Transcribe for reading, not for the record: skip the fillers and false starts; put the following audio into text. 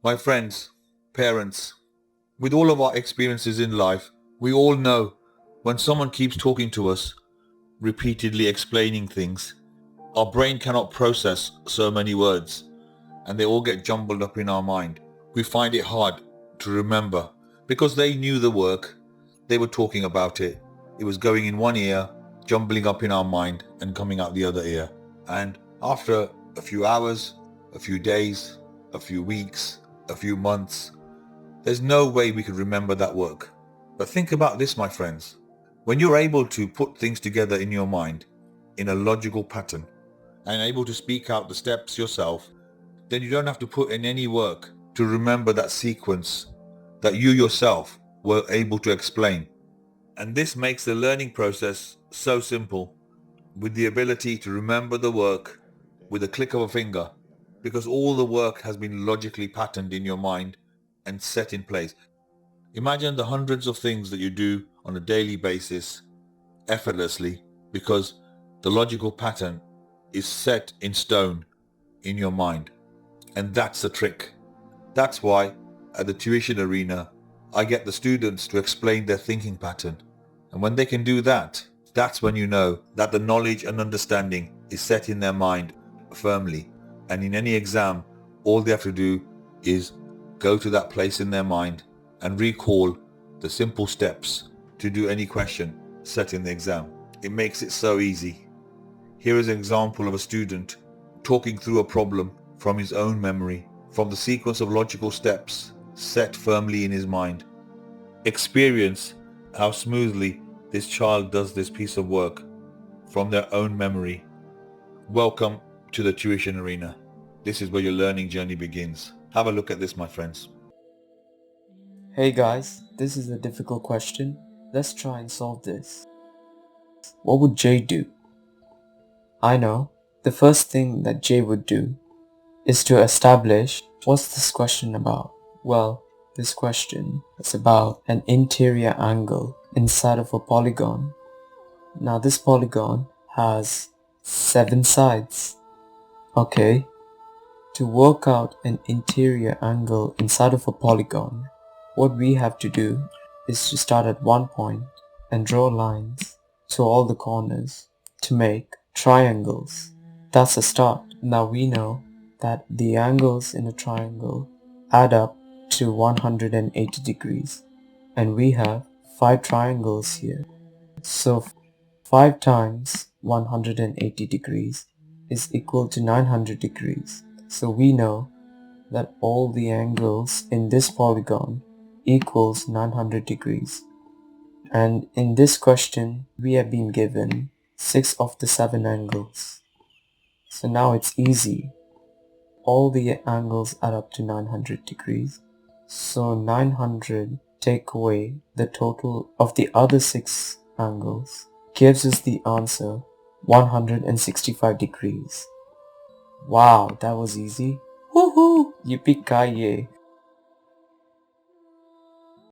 My friends, parents, with all of our experiences in life, we all know when someone keeps talking to us, repeatedly explaining things, our brain cannot process so many words and they all get jumbled up in our mind. We find it hard to remember because they knew the work, they were talking about it, it was going in one ear, jumbling up in our mind and coming out the other ear. And after a few hours, a few days, a few weeks, a few months, there's no way we could remember that work. But think about this, my friends. When you're able to put things together in your mind in a logical pattern and able to speak out the steps yourself, then you don't have to put in any work to remember that sequence that you yourself were able to explain. And this makes the learning process so simple, with the ability to remember the work with a click of a finger, because all the work has been logically patterned in your mind and set in place. Imagine the hundreds of things that you do on a daily basis effortlessly because the logical pattern is set in stone in your mind. And that's the trick. That's why at the tuition arena, I get the students to explain their thinking pattern. And when they can do that, that's when you know that the knowledge and understanding is set in their mind firmly. And in any exam, all they have to do is go to that place in their mind and recall the simple steps to do any question set in the exam. It makes it so easy. Here is an example of a student talking through a problem from his own memory, from the sequence of logical steps set firmly in his mind. Experience how smoothly this child does this piece of work from their own memory. Welcome to the tuition arena. This is where your learning journey begins. Have a look at this, my friends. Hey guys, this is a difficult question. Let's try and solve this. What would Jay do? I know. The first thing that Jay would do is to establish what's this question about. Well, this question is about an interior angle inside of a polygon. Now this polygon has 7 sides. Okay, to work out an interior angle inside of a polygon, what we have to do is to start at one point and draw lines to all the corners to make triangles. That's a start. Now we know that the angles in a triangle add up to 180 degrees, and we have 5 triangles here. So 5 times 180 degrees is equal to 900 degrees. So we know that all the angles in this polygon equals 900 degrees. And in this question, we have been given 6 of the 7 angles. So now it's easy. All the angles add up to 900 degrees. So 900 take away the total of the other 6 angles gives us the answer 165 degrees. Wow, that was easy. Woohoo! Yippee-ki-yay!